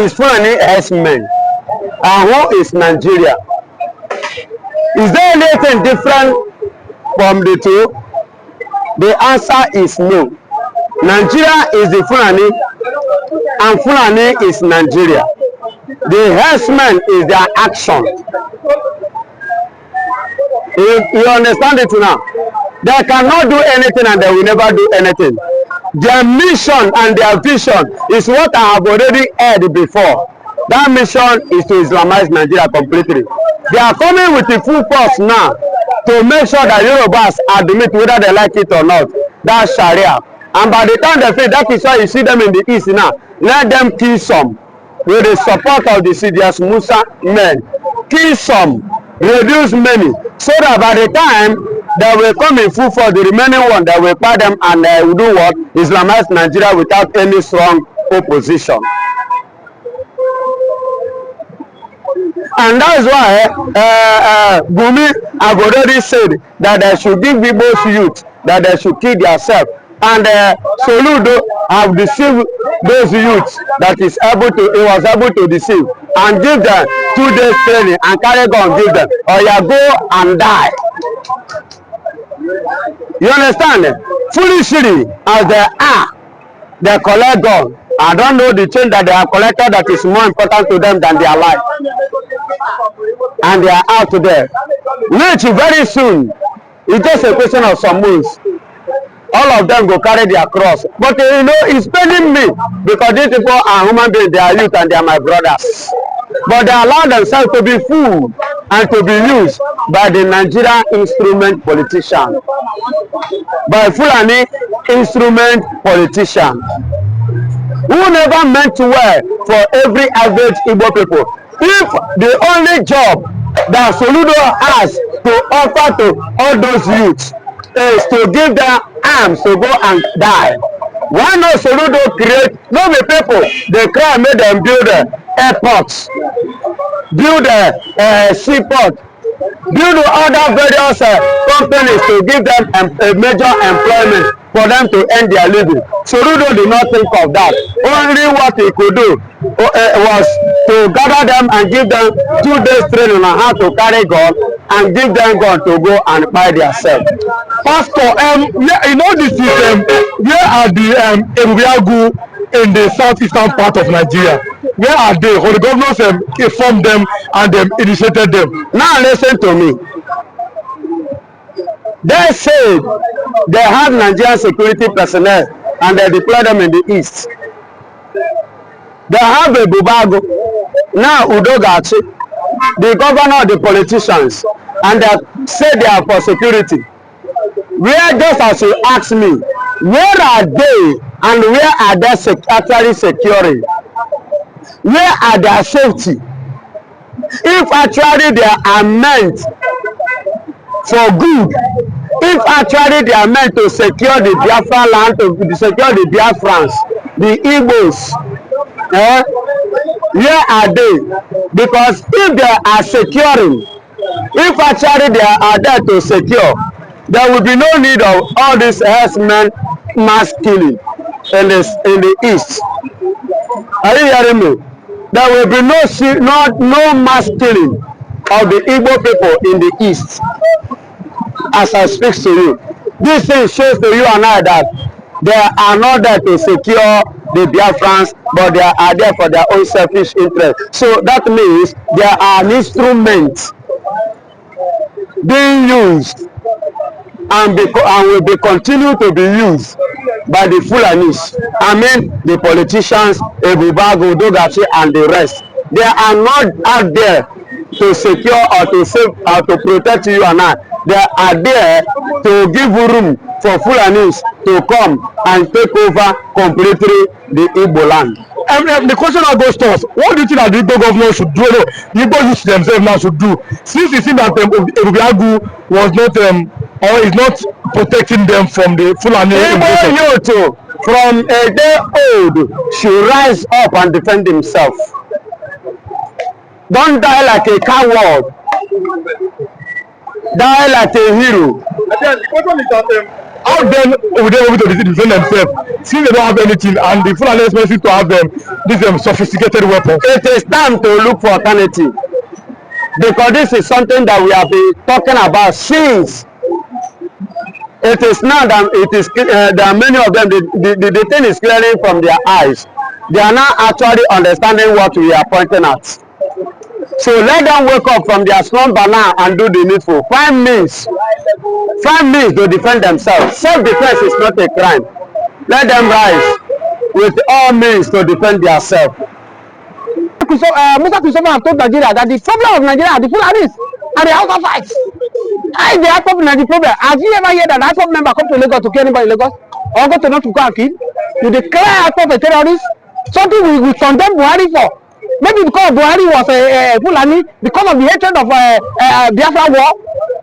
is Fulani herdsmen and who is Nigeria? Is there anything different from the two? The answer is no. Nigeria is the Fulani and Fulani is Nigeria. The herdsmen is their action. You understand it now? They cannot do anything and they will never do anything. Their mission and their vision is what I have already heard before. That mission is to Islamize Nigeria completely. They are coming with the full force now to make sure that Yorubas admit whether they like it or not. That's Sharia. And by the time they say that is why you see them in the east now, let them kill some with the support of the Sidious Musa men. Kill some, reduce many, so that by the time they will come in full force, the remaining one that will buy them and they will do what? Islamize Nigeria without any strong opposition. And that's why Gumi have already said that they should give Igbo's youth that they should kill themselves. And Soludo have deceived those youths that he was able to deceive and give them 2 days training and carry gun give them, or you go and die. You understand? Foolishly as they are, they collect gun. I don't know the change that they have collected that is more important to them than their life. And they are out there. Which very soon, it's just a question of some months. All of them go carry their cross. But you know, it's paining me because these people are human beings, they are youth and they are my brothers. But they allow themselves to be fooled and to be used by the Nigerian instrument politician. By Fulani instrument politician. Who never meant well for every average Igbo people. If the only job that Soludo has to offer to all those youths is to give them arms to go and die, why not Soludo create, no be people, they cry make them build airports, build seaport, build other various companies to give them a major employment for them to earn their living. Soludo did not think of that. Only what he could do was to gather them and give them 2 days training on how to carry gun and give them gun to go and buy themselves. Pastor, you know this is where are the Erubiagu in the southeastern part of Nigeria? Where are they? Or the governors informed them and initiated them? Now listen to me. They said they have Nigerian security personnel and they deploy them in the east. They have a Bubago, now Udogachi, the governor of the politicians, and they say they are for security. Where, just as you ask me, where are they and where are they actually securing? Where are their safety? If actually they are meant for good, if actually they are meant to secure the Biafra land, to secure the Biafrans, the Igbos, where are they? Because if they are securing, if actually they are there to secure, there will be no need of all these herdsmen mass killing in the east. Are you hearing me? There will be no mass killing of the Igbo people in the east. As I speak to you, this thing shows to you and I that they are not there to secure the Biafrans, but they are there for their own selfish interest. So that means they are an instrument being used and will be continue to be used by the Fulanis. I mean the politicians, Ebubago, Dogachi, and the rest. They are not out there to secure or to save or to protect you and I. They are there to give room for Fulanis to come and take over completely the Igbo land. The question that goes to us, what do you think that the Igbo government should do? The Igbo youth themselves now should do, since it seems that Erubiagu was not or is not protecting them from the Fulani. Igbo youth from a day old should rise up and defend himself. Don't die like a coward. Die like a hero. The question is that how then will they be able to defend themselves since they don't have anything and the Fulani herdsmen seem to have this sophisticated weapons? It is time to look for alternative, because this is something that we have been talking about since. It is now that it is there are many of them, the thing is clearing from their eyes. They are now actually understanding what we are pointing at. So let them wake up from their slumber now and do the needful. Find means to defend themselves. Self-defense is not a crime. Let them rise with all means to defend themselves. Musa Christopher have told Nigeria that the problem of Nigeria are the Fulanis and the Hausa fights. How is the IPOB the problem? Have you ever heard that IPOB member come to Lagos to kill anybody in Lagos? Or go to North to go and kill? You declare IPOB a terrorist? Something we condemn Buhari for. Maybe because Buhari was a Fulani, because of the hatred of Biafra war.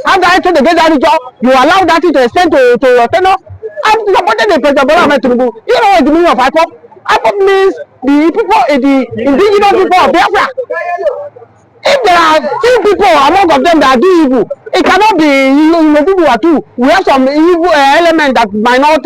After hatred against that region, you allow that to extend to tenor. I'm supporting the President Bola Ahmed Tinubu. You know what the meaning of IPOB? IPOB means the people, the indigenous people of Biafra. If there are few people among of them that do evil, it cannot be people or two. We have some evil element that might not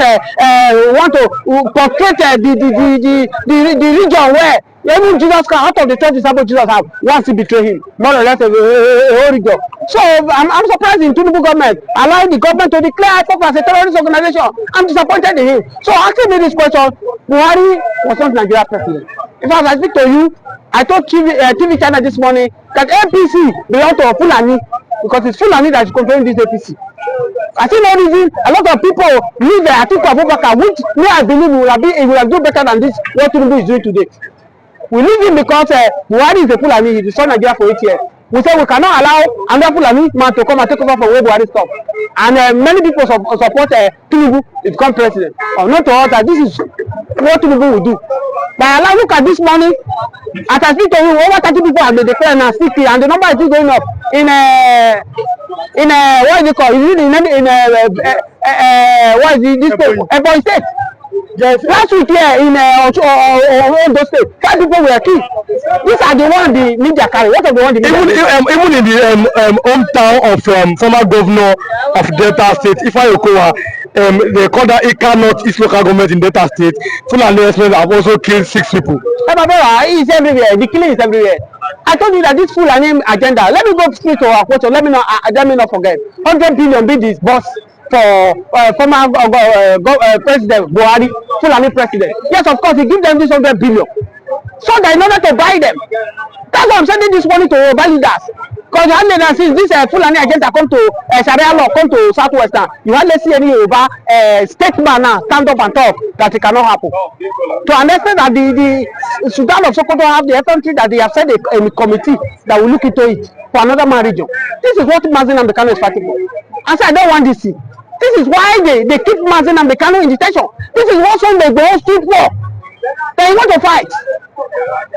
want to portray the region where even Jesus Christ, out of the 10 disciples Jesus have, once he betrayed him, more or less a whole region. So I'm surprised in Tinubu government allowing the government to declare IPOB as a terrorist organization. I'm disappointed in him. So asking me this question, Buhari was not Nigeria president. In fact, I speak to you, I told TV channel this morning that APC belongs to Fulani because it's Fulani that is controlling this APC. I see no reason. A lot of people leave the Atiku Abubakar, which me I believe will have do better than this what Tinubu is doing today. We leave him because Buhari is a Fulani. He destroyed Nigeria for 8 years. We say we cannot allow another Fulani man to come and take over from where Buhari stopped. And many people support Tinubu to become president. Or not to us that this is what Tinubu will do. But allow look at this morning. As I speak to you, over 30 people have been declared now 60, and the number is still going up. In what is it called? What is this state? Ebonyi State. Yes. Last week here in Ondo State, 5 people were killed. These are the one the media carry. What are the one the media even in the hometown of former governor of Delta State, Ifeanyi Okowa, they call that Ika North East local government in Delta State. Fulani herdsmen have also killed 6 people. It's everywhere. The killing is everywhere. I told you that this Fulani agenda. Let me go straight to our question. Let me not forget. 100 billion be this boss for former President Buhari, Fulani president. Yes, of course, he give them this 100 billion. So that in order to buy them. That's why I'm sending this money to Yoruba leaders. Because since this Fulani agenda come to Sharia law, come to Southwestern, you hardly see any Yoruba statesman now stand up and talk that it cannot happen. To understand that the Sudan of Sokoto have the authority that they have set a committee that will look into it for another man region. This is what Mazin and Bekano is fighting for. I said, I don't want this. This is why they keep Mazin and Bekano in detention. This is what some they go stood for. They want to fight.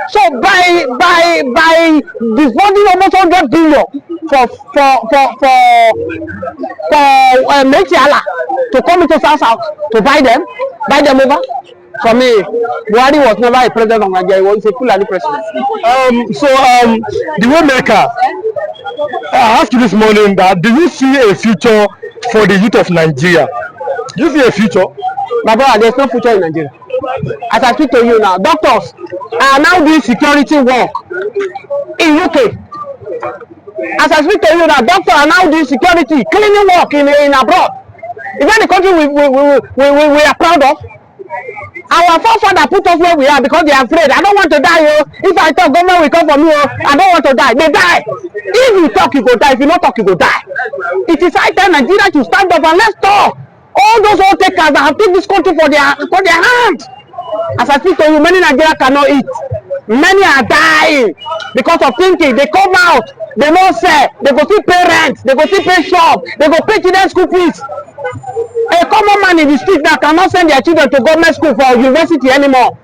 So by disbursing almost 100 billion for Mechiala to come into South to buy them over. For me, Buhari was never a president of Nigeria. He was a Fulani president. The Waymaker, I asked you this morning that do you see a future for the youth of Nigeria? Do you see a future? My brother, there's no future in Nigeria. As I speak to you now, doctors are now doing security work in UK. As I speak to you now, doctors are now doing security, cleaning work in abroad. Is that the country we are proud of? Our forefathers put us where we are because they are afraid. I don't want to die. If I talk, government will come for me. I don't want to die. They die. If you talk, you go die. If you not talk, you go die. It is high time Nigeria to stand up and let's talk. All those old takers that have taken this country for their hands. As I speak to you, many Nigerians cannot eat. Many are dying because of thinking. They come out, they don't sell, they go see pay rent, they go see pay shop, they go pay children school fees. A common man in the street that cannot send their children to government school for university anymore.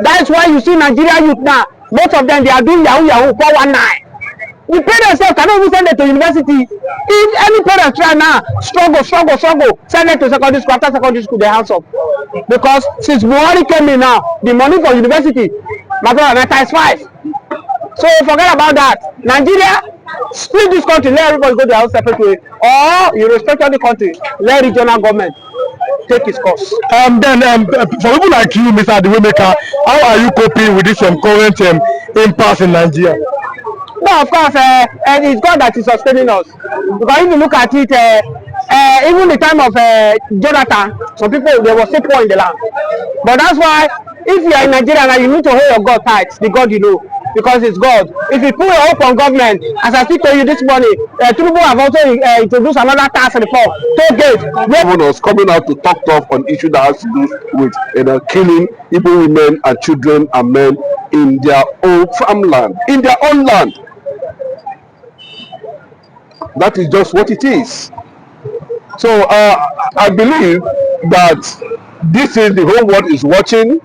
That's why you see Nigeria youth now. Most of them they are doing Yahoo 419. The parents cannot even send them to university. If any parents try now, struggle, send them to secondary school. After secondary school, they hands up. Because since Buhari came in now, the money for university, my brother, times 5. So forget about that. Nigeria, split this country, let everybody go to their own separate way. Or you respect all the country, let regional government take its course. For people like you, Mr. Adiwemeka, how are you coping with this current impasse in Nigeria? No, of course, and it's God that is sustaining us. Because if you look at it, even the time of Jonathan, some people, they were still poor in the land. But that's why, if you are in Nigeria now, you need to hold your God tight, the God you know, because it's God. If you put your hope on government, as I speak to you this morning, Tinubu have also introduced another tax reform, toll gate. Governors coming out to talk tough on issue that has to do with killing Igbo women and children and men in their own farmland, in their own land. That is just what it is. So I believe that this is the whole world is watching.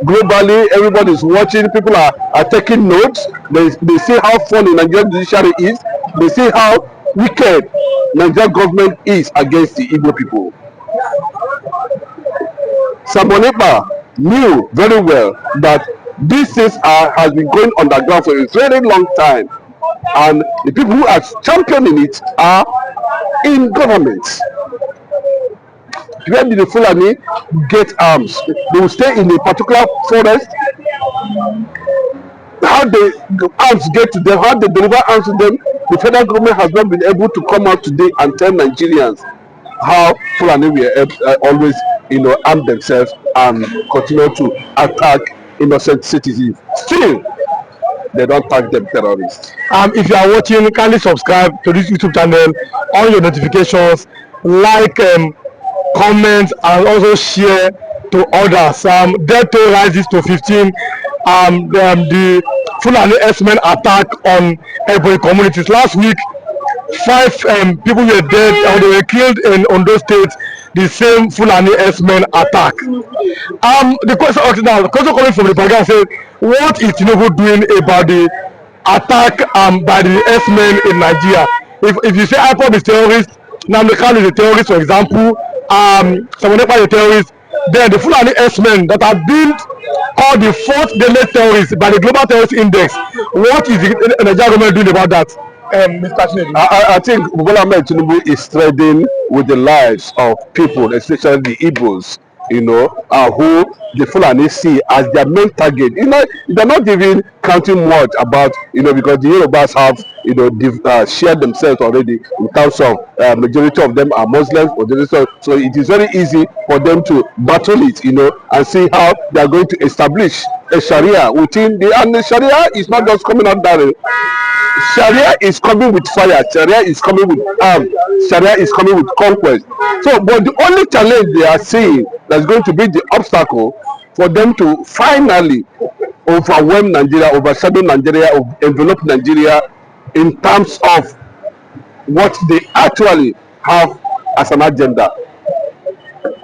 Globally, everybody is watching. People are taking notes. They see how funny Nigerian judiciary is. They see how wicked Nigerian government is against the Igbo people. Samonipa knew very well that these things has been going underground for a very long time, and the people who are championing it are in government. Where did the Fulani get arms? They will stay in a particular forest. How the arms get to them, how they deliver arms to them, the federal government has not been able to come out today and tell Nigerians how Fulani will always, arm themselves and continue to attack innocent citizens. Still, they don't tag them terrorists. If you are watching, kindly subscribe to this YouTube channel, on your notifications, like, comment, and also share to others. Death toll rises to 15. The Fulani herdsmen attack on Ebonyi communities. Last week, 5 people were dead and they were killed in Ondo State. The same Fulani herdsmen attack. The question coming from the background said, what is Tinubu doing about the attack by the herdsmen in Nigeria? If you say IPOB is terrorist, Namdekan is a terrorist, for example, Samonepa is a terrorist, then the Fulani herdsmen that have been called the 4th deadliest terrorists by the Global Terrorist Index, what is the Nigerian government doing about that? I think Bola Ahmed Tinubu is trading with the lives of people, especially the Igbos, who the Fulani see as their main target. They're not even counting much about, because the Yorubas have, shared themselves already in terms of majority of them are Muslims, so it is very easy for them to battle it, and see how they are going to establish a Sharia within and the Sharia is not just coming out there. Sharia is coming with fire. Sharia is coming with arms. Sharia is coming with conquest. So, but the only challenge they are seeing that's going to be the obstacle for them to finally overwhelm Nigeria, overshadow Nigeria, envelop Nigeria in terms of what they actually have as an agenda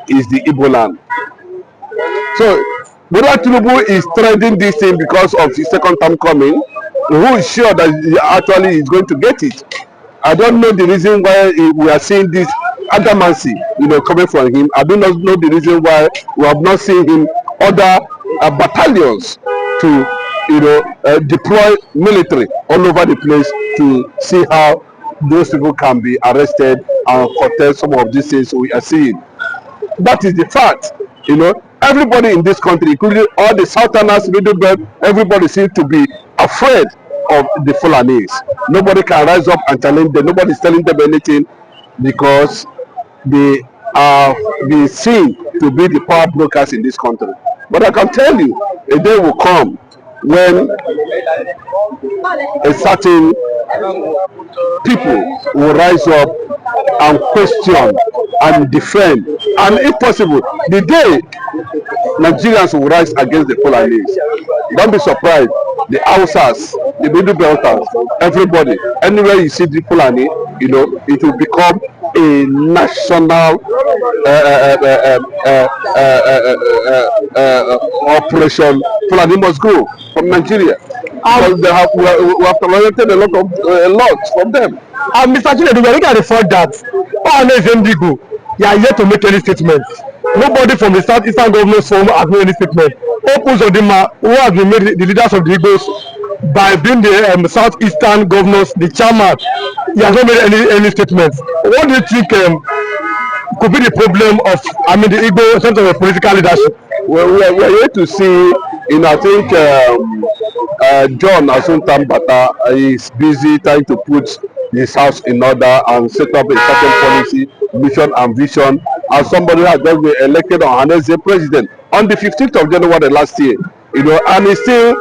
is the Igbo land. So, Bola Tinubu is trending this thing because of his second term coming. Who is sure that he actually is going to get it? I don't know the reason why we are seeing this adamancy, coming from him. I do not know the reason why we have not seen him other battalions to, deploy military all over the place to see how those people can be arrested and contest some of these things we are seeing. That is the fact, Everybody in this country, including all the Southerners, Middle Belt, everybody seems to be afraid of the Fulanis. Nobody can rise up and challenge them. Nobody is telling them anything because they are being seen to be the power brokers in this country. But I can tell you, a day will come when a certain people will rise up and question and defend, and if possible, the day Nigerians will rise against the Fulanis, don't be surprised. The Hausas, the Middle Belters, everybody, anywhere you see the Fulani, it will become a national operation. Fulani must go from Nigeria. Because we have tolerated a lot from them. Mr. Chinedu, we are looking at the fact that Ohanes Ndigo, they are yet to make any statement. Nobody from the Southeastern Governors Forum has made any statement. Opus Odima, who has been made the leaders of the Igbos by being the Southeastern Governors, the chairman, he has not made any statements. What do you think could be the problem of, I mean, the Igbo in terms of the political leadership? Well, we're here to see, I think John Asuntambata is busy trying to put his house in order and set up a certain policy, mission and vision. As somebody who has just been elected on as a president on the 15th of January last year, and he's still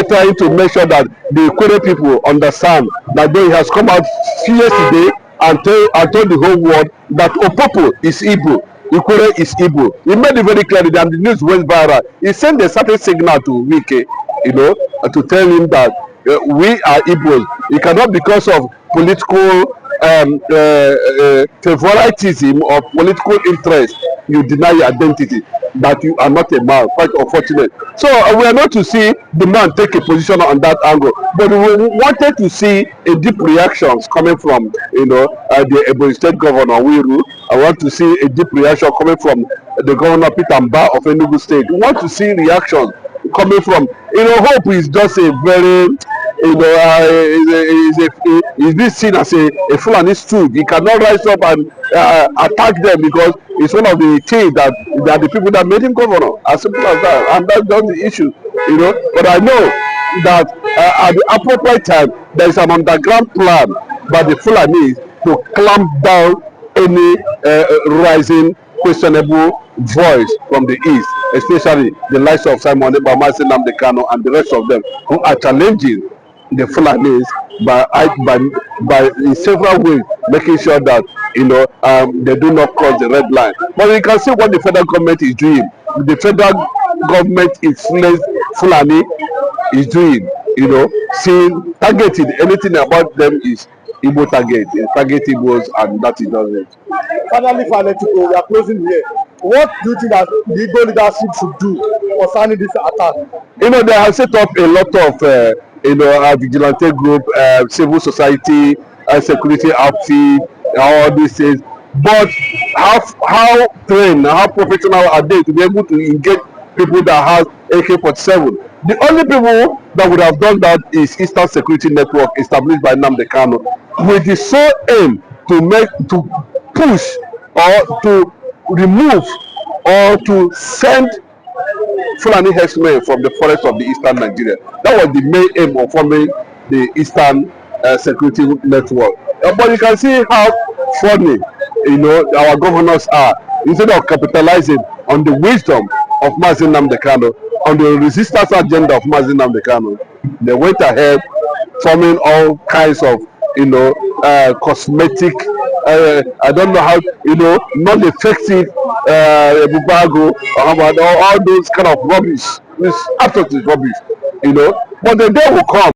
trying to make sure that the Ikore people understand that though he has come out yesterday and told the whole world that Opopo is Igbo, Ikore is Igbo. He made it very clear that the news went viral. He sent a certain signal to Wike, to tell him that we are Igbos. It cannot, because of political favoritism or political interest, you deny your identity, that you are not a man. Quite unfortunate. So we are not to see the man take a position on that angle, but we wanted to see a deep reactions coming from the Ebonyi State Governor Wiru. I want to see a deep reaction coming from the Governor Peter Mba of Enugu State. We want to see reactions coming from Hope is just a very is this seen as a Fulani stooge. He cannot rise up and attack them because it's one of the things that the people that made him governor. As simple as that, and that's not the issue, But I know that at the appropriate time there is an underground plan by the Fulani to clamp down any rising questionable voice from the east, especially the likes of Simon Ekpa, Mazi Nnamdi Kanu, and the rest of them who are challenging the Fulanis by in several ways, making sure that they do not cross the red line. But you can see what the federal government is doing. The federal government influenced Fulani is doing, seeing targeting anything about them is Igbo target, target Igbos, and that is does it. Finally, we are closing here. What do you think that the Igbo leadership should do concerning this attack? They have set up a lot of vigilante group, civil society, security outfit, all these things. But how trained, how professional are they to be able to engage people that have AK-47? The only people that would have done that is Eastern Security Network, established by Nnamdi Kanu, with the sole aim to push or to remove or to send Fulani herdsmen from the forest of the Eastern Nigeria. That was the main aim of forming the Eastern Security Network. But you can see how funny, our governors are. Instead of capitalizing on the wisdom of Mazi Nnamdi Kanu, on the resistance agenda of Mazi Nnamdi Kanu, they went ahead forming all kinds of, cosmetic, I don't know how, non-effective Bubago, all those kind of rubbish. It's absolutely rubbish, But the day will come